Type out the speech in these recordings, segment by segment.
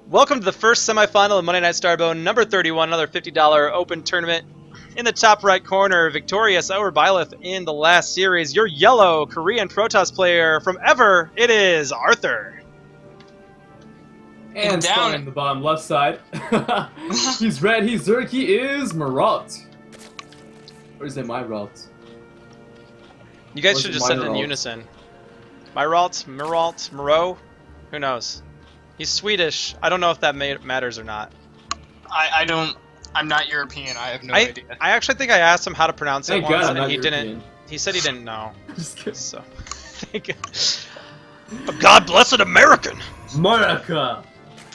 Welcome to the first semifinal of Monday Night Starbone, number 31, another $50 open tournament. In the top right corner, victorious over Byleth in the last series, your yellow Korean Protoss player from ever, it is Arthur. And down in the bottom left side, he's red, he's Zerg, he is Myrault. Or is it Myrault? You guys should just said it in unison. Myrault, who knows? He's Swedish. I don't know if that matters or not. I don't. I'm not European. I have no idea. I actually think I asked him how to pronounce it once, and he European. didn't. He said he didn't know. Just kidding. So, a God-blessed American. America.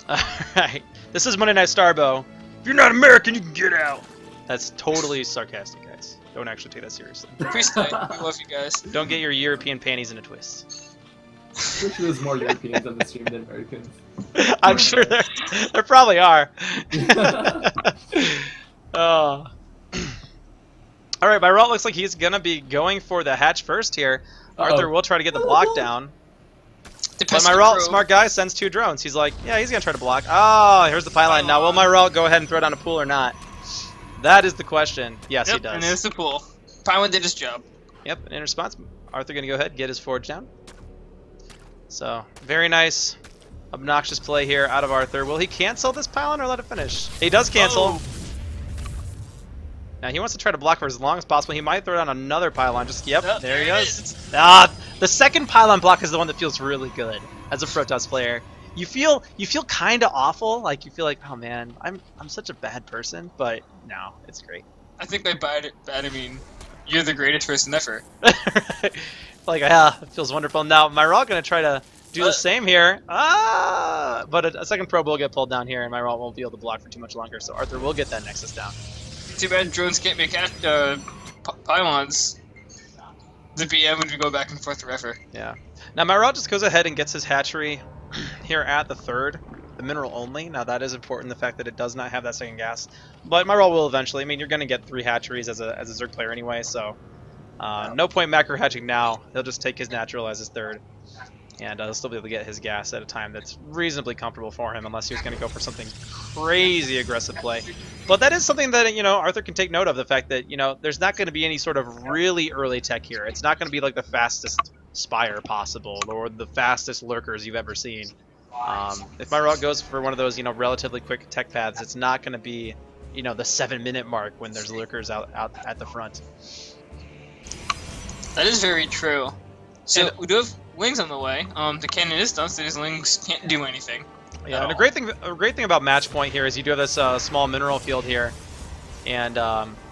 All right, this is Monday Night Starbo. If you're not American, you can get out. That's totally sarcastic, guys. Don't actually take that seriously. Please play. We love you guys. Don't get your European panties in a twist. I'm sure there's more Europeans on the stream than Americans. I'm sure there probably are. Oh. All right, Myrault looks like he's gonna be going for the hatch first here. Arthur will try to get the block down. But Myrault, smart guy, sends 2 drones. He's like, yeah, he's gonna try to block. Oh, here's the pylon. Now, will Myrault go ahead and throw down a pool or not? That is the question. Yes, yep, he does. And there's the pool. Pylon did his job. Yep, and in response, Arthur gonna go ahead and get his forge down. So, very nice, obnoxious play here out of Arthur. Will he cancel this pylon or let it finish? He does cancel. Oh. Now he wants to try to block for as long as possible. He might throw down another pylon. Just there he goes. Is. Ah, the second pylon block is the one that feels really good as a Protoss player. You feel kind of awful, like you feel like, oh man, I'm such a bad person, but no, it's great. I think by bad I mean you're the greatest person ever. Like, yeah, it feels wonderful. Now, Myrault gonna try to do the same here. Ah! But a second probe will get pulled down here, and Myrault won't be able to block for too much longer, so Arthur will get that Nexus down. Too bad drones can't make pylons. The BM when we go back and forth forever. Yeah. Now, Myrault just goes ahead and gets his hatchery here at the third, the mineral only. Now, that is important, the fact that it does not have that second gas. But Myrault will eventually. I mean, you're going to get 3 hatcheries as a Zerg player anyway, so no point macro hatching now. He'll just take his natural as his third, and he'll still be able to get his gas at a time that's reasonably comfortable for him, unless he was going to go for something crazy aggressive play. But that is something that, you know, Arthur can take note of, the fact that, you know, there's not going to be any sort of really early tech here. It's not going to be like the fastest Spire possible or the fastest lurkers you've ever seen. If Myrault goes for one of those, you know, relatively quick tech paths, it's not going to be, you know, the 7-minute mark when there's lurkers out at the front. That is very true. So we do have wings on the way. The cannon is done, so these wings can't do anything. Yeah, and a great thing about match point here is you do have this small mineral field here, and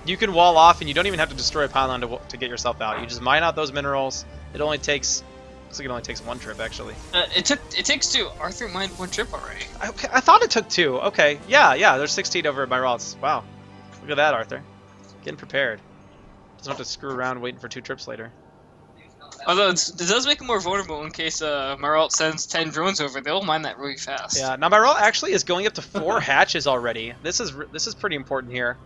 you can wall off, and you don't even have to destroy a pylon to get yourself out. You just mine out those minerals. It only takes, looks like it only takes 1 trip actually. It takes 2. Arthur mined 1 trip already. Okay, I thought it took 2. Okay, yeah. There's 16 over at Myrault's. Wow, look at that, Arthur, getting prepared. Doesn't have to screw around waiting for 2 trips later. Although it does make him more vulnerable in case Myrault sends 10 drones over. They'll mine that really fast. Yeah, now Myrault actually is going up to 4 hatches already. This is pretty important here.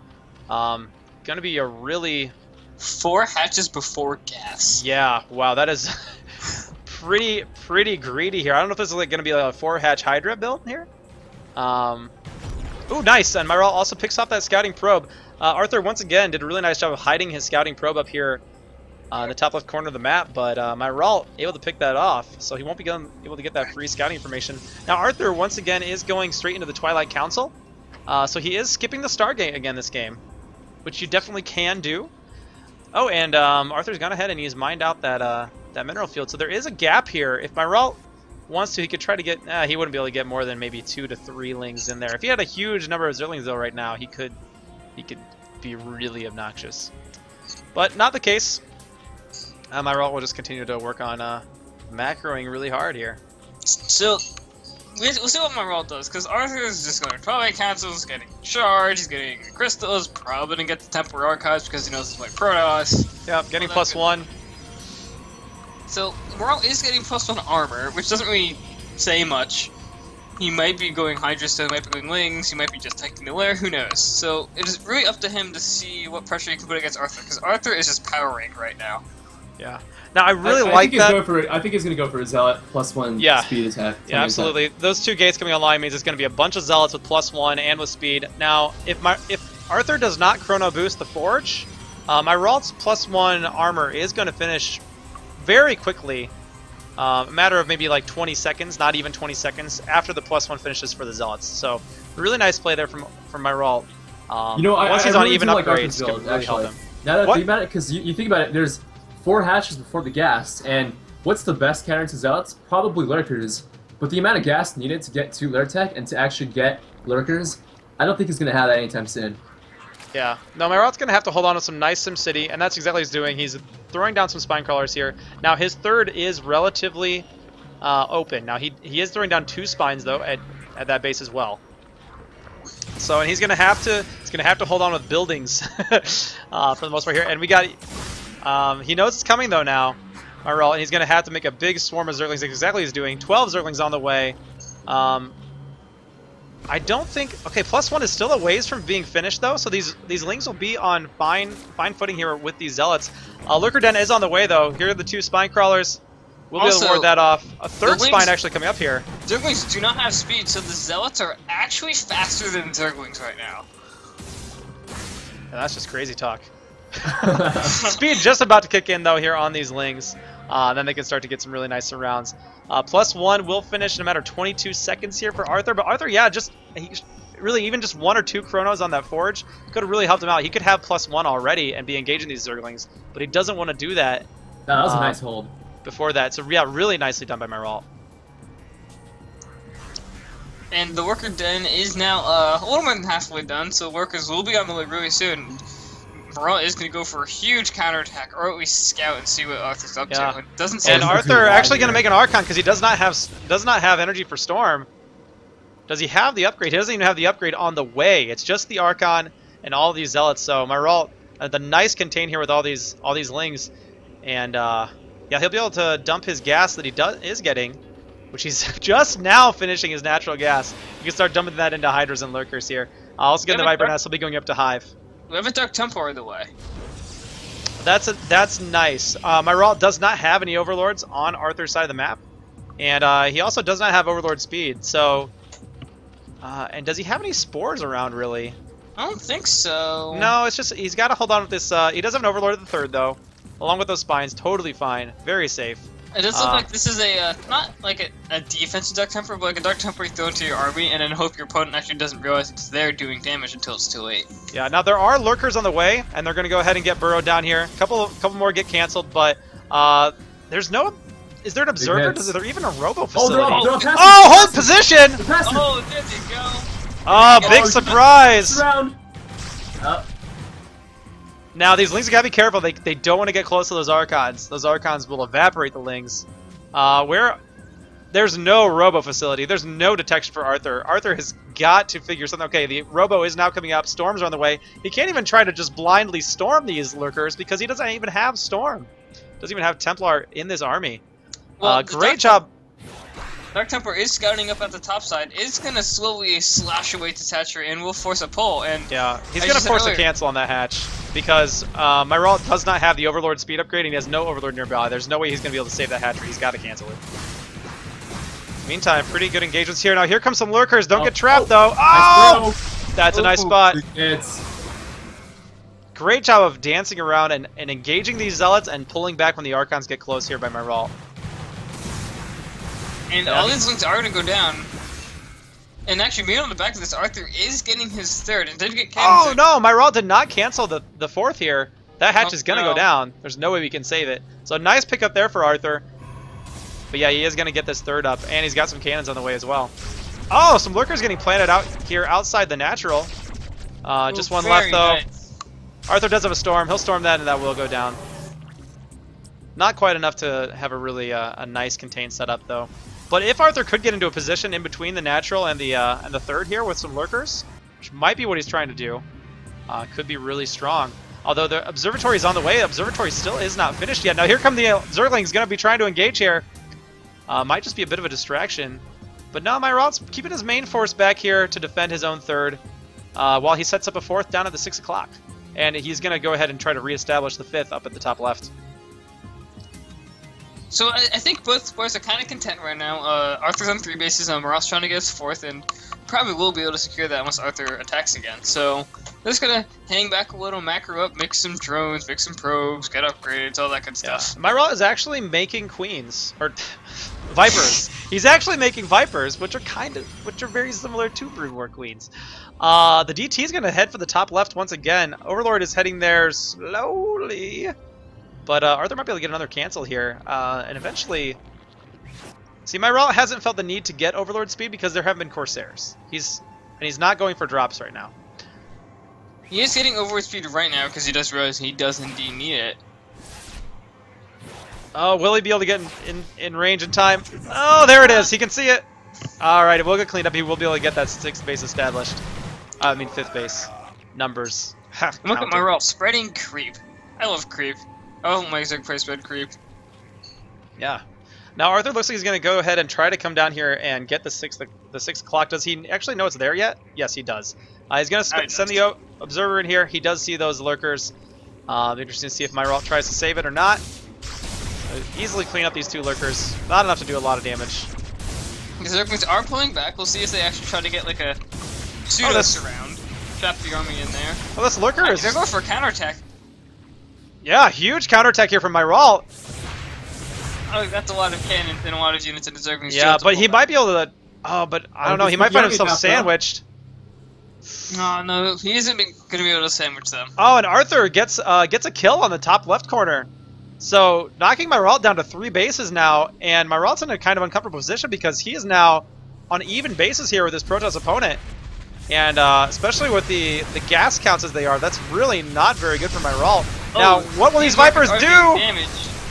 Gonna be a really 4 hatches before gas. Yeah, wow, that is pretty greedy here. I don't know if this is like gonna be like a 4-hatch Hydra build here. Ooh, nice, and Myrault also picks up that scouting probe. Arthur once again did a really nice job of hiding his scouting probe up here in the top left corner of the map, but Myrault able to pick that off, so he won't be able to get that free scouting information. Now Arthur once again is going straight into the Twilight Council, so he is skipping the Stargate again this game, which you definitely can do. Oh, and Arthur's gone ahead and he's mined out that mineral field, so there is a gap here. If Myrault wants to, he could try to get, he wouldn't be able to get more than maybe 2 to 3 lings in there. If he had a huge number of Zerglings though right now, he could be really obnoxious. But not the case. Myrault will just continue to work on macroing really hard here. So, we'll see what Myrault does, because Arthur is just going to Twilight Councils, getting charged, he's getting crystals, probably going to get the Temporal Archives because he knows it's my Protoss. Yeah, getting +1. So, Myrault is getting +1 armor, which doesn't really say much. He might be going Hydra Stone, he might be going Lings, he might be just taking the lair, who knows. So, it is really up to him to see what pressure he can put against Arthur, because Arthur is just power rank right now. Yeah. Now I really I like think that. I think he's gonna go for a zealot +1 Yeah. speed attack. Yeah, absolutely. Those two gates coming online means it's going to be a bunch of zealots with +1 and with speed. Now, if Arthur does not chrono boost the forge, Myrault's +1 armor is going to finish very quickly. A matter of maybe like 20 seconds, not even 20 seconds after the +1 finishes for the zealots. So really nice play there from Myrault. Once he's on really even do like upgrades, Arthur's can build, really help actually. him. Now that I What? think about it, because you think about it, there's 4 hatches before the gas, and what's the best counter to zealots? Probably lurkers. But the amount of gas needed to get to Lurtech and to actually get lurkers, I don't think he's going to have that anytime soon. Yeah. No, Myrault's going to have to hold on to some nice SimCity, and that's exactly what he's doing. He's throwing down some spine crawlers here. Now, his third is relatively open. Now, he is throwing down 2 spines, though, at that base as well. So, and he's going to have to hold on with buildings for the most part here. And we got, he knows it's coming, though, now, Myrault, and he's going to have to make a big swarm of Zerglings. Exactly what he's doing. 12 Zerglings on the way. I don't think... Okay, +1 is still a ways from being finished, though, so these Lings will be on fine footing here with these Zealots. Lurker Den is on the way, though. Here are the 2 Spine Crawlers. We'll be able to ward that off. A third Spine actually coming up here. Zerglings do not have speed, so the Zealots are actually faster than Zerglings right now. And that's just crazy talk. Speed just about to kick in, though, here on these Lings. Then they can start to get some really nice surrounds. +1 will finish in a matter of 22 seconds here for Arthur. But Arthur, yeah, really even just 1 or 2 chronos on that forge could have really helped him out. He could have +1 already and be engaging these Zerglings, but he doesn't want to do that. That was a nice hold. Before that, so yeah, really nicely done by Myrault. And the worker den is now a little more than halfway done, so workers will be on the way really soon. Myrault is going to go for a huge counterattack, or at least scout and see what Arthur's up to. It doesn't seem and Arthur actually going to make an Archon because he does not have energy for Storm. Does he have the upgrade? He doesn't even have the upgrade on the way. It's just the Archon and all these Zealots. So Myrault, the nice contain here with all these Lings, and yeah, he'll be able to dump his gas that he is getting, which he's just now finishing his natural gas. You can start dumping that into Hydras and Lurkers here. Also getting the Viper Nest. He'll be going up to Hive. We have a Dark Templar in the way. That's nice. Myrault does not have any Overlords on Arthur's side of the map, and he also does not have Overlord speed. So, and does he have any spores around really? I don't think so. No, it's just he's got to hold on with this. He does have an Overlord at the third though, along with those spines. Totally fine, very safe. It does look like this is a not like a defensive Dark Templar, but like a Dark Templar you throw into your army and then hope your opponent actually doesn't realize it's there doing damage until it's too late. Yeah, now there are Lurkers on the way, and they're going to go ahead and get burrowed down here. Couple more get canceled, but there's no... Is there an Observer? Is there even a Robo facility? Hold position! Oh, there you go. Oh, big surprise! Surround. Now, these Lings gotta be careful. They don't want to get close to those Archons. Those Archons will evaporate the Lings. There's no Robo facility. There's no detection for Arthur. Arthur has got to figure something. Okay, the Robo is now coming up. Storms are on the way. He can't even try to just blindly storm these Lurkers because he doesn't even have Storm. Doesn't even have Templar in this army. Well, great job. Dark Templar is scouting up at the top side. It's going to slowly slash away to Thatcher and will force a pull. And yeah, he's going to force a cancel on that hatch because Myrault does not have the Overlord speed upgrade and he has no Overlord nearby. There's no way he's going to be able to save that hatchery. He's got to cancel it. Meantime, pretty good engagements here. Now here comes some Lurkers. Don't get trapped though. Oh! That's a nice spot. Great job of dancing around and engaging these Zealots and pulling back when the Archons get close here by Myrault. And all these Lings are going to go down. And actually, being on the back of this, Arthur is getting his third and did get canceled. Oh no, Myrault did not cancel the fourth here. That hatch is going to go down. There's no way we can save it. So nice pickup there for Arthur. But yeah, he is going to get this third up. And he's got some cannons on the way as well. Oh, some Lurkers getting planted out here outside the natural. Just one left though. Nice. Arthur does have a Storm. He'll storm that and that will go down. Not quite enough to have a really a nice contained setup though. But if Arthur could get into a position in between the natural and the third here with some Lurkers, which might be what he's trying to do, could be really strong. Although the Observatory is on the way, Observatory still is not finished yet. Now here come the Zerglings, going to be trying to engage here. Might just be a bit of a distraction. But now Myrault's keeping his main force back here to defend his own third, while he sets up a fourth down at the 6 o'clock. And he's going to go ahead and try to reestablish the fifth up at the top left. So I think both boys are kind of content right now. Arthur's on 3 bases, and Myrault's trying to get his 4th, and probably will be able to secure that once Arthur attacks again. So they're just gonna hang back a little, macro up, make some drones, make some probes, get upgrades, all that good stuff. Myrault is actually making queens or vipers. He's actually making vipers, which are very similar to Brood War queens. The DT is gonna head for the top left once again. Overlord is heading there slowly. But Arthur might be able to get another cancel here, and eventually... See, Myrault hasn't felt the need to get Overlord speed because there haven't been Corsairs. He's not going for drops right now. He is getting Overlord speed right now because he does realize he does indeed need it. Oh, will he be able to get in range in time? Oh, there it is. He can see it. All right, it will get cleaned up. He will be able to get that 6th base established. I mean 5th base. Numbers. Look at Myrault spreading creep. I love creep. Oh, my Zerg play spread creep. Yeah. Now Arthur looks like he's going to go ahead and try to come down here and get the 6 o'clock. Does he actually know it's there yet? Yes, he does. He's going to send the observer in here. He does see those lurkers. Interesting to see if Myrault tries to save it or not. Easily clean up these 2 lurkers. Not enough to do a lot of damage. The Zerglings are pulling back. We'll see if they actually try to get like a pseudo surround. Trap the army in there. Oh, this lurker is... They're going for a counterattack. Yeah, huge counterattack here from Myrault. Oh, that's a lot of cannons and a lot of units in the Zerglings. Yeah, but he might be able to... Oh, but I don't know. He might find himself sandwiched. No, he isn't going to be able to sandwich them. Oh, and Arthur gets a kill on the top left corner. So, knocking Myrault down to 3 bases now, and Myrault's in a kind of uncomfortable position because he is now on even bases here with his Protoss opponent. And especially with the gas counts as they are, that's really not very good for Myrault. Now, what will these Vipers do?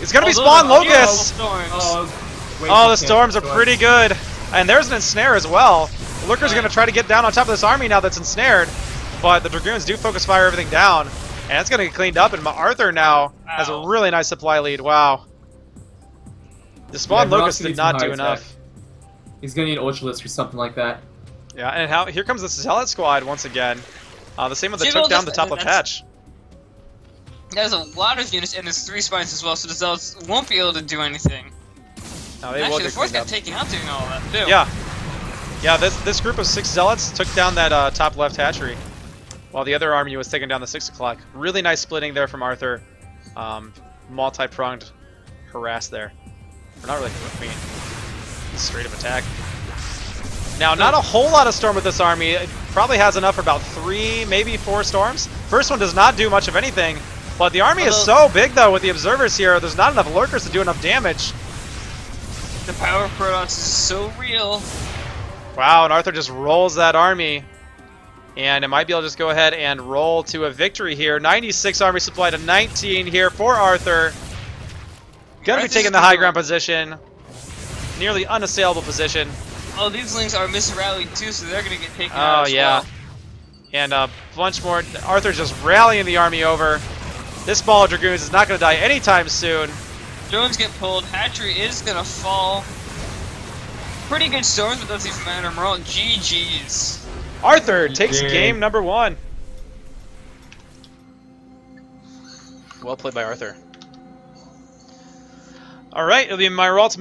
It's going to be spawn Locusts. Oh, the storms are pretty good. And there's an ensnare as well. The Lurker's going to try to get down on top of this army now that's ensnared. But the Dragoons do focus fire everything down. And it's going to get cleaned up. And Arthur now has a really nice supply lead. Wow. The spawn Locust did not do enough. He's going to need Ultralisk or something like that. Yeah, and here comes the Zealot squad once again. The same one that took down the top left hatch. There's a lot of units, and there's 3 spines as well, so the Zealots won't be able to do anything. No, they actually, the 4th got taken out doing all that, too. Yeah. Yeah, this group of 6 Zealots took down that top left hatchery, while the other army was taking down the 6 o'clock. Really nice splitting there from Arthur. Multi-pronged harass there. Or not really, I mean, straight up attack. Now, not a whole lot of storm with this army. It probably has enough for about 3, maybe 4 storms. First one does not do much of anything, but the army is so big, though, with the observers here, there's not enough lurkers to do enough damage. The power of Protoss is so real. Wow, and Arthur just rolls that army. And it might be able to just go ahead and roll to a victory here. 96 army supply to 19 here for Arthur. Gonna be taking the high ground position. Nearly unassailable position. Oh, these Lings are misrallied too, so they're gonna get taken out as well. And a bunch more. Arthur's just rallying the army over. This ball of Dragoons is not gonna die anytime soon. Drones get pulled. Hatchery is gonna fall. Pretty good storms, but doesn't even matter. Myrault, GG's. Arthur takes game number 1. Well played by Arthur. All right, it'll be Myrault's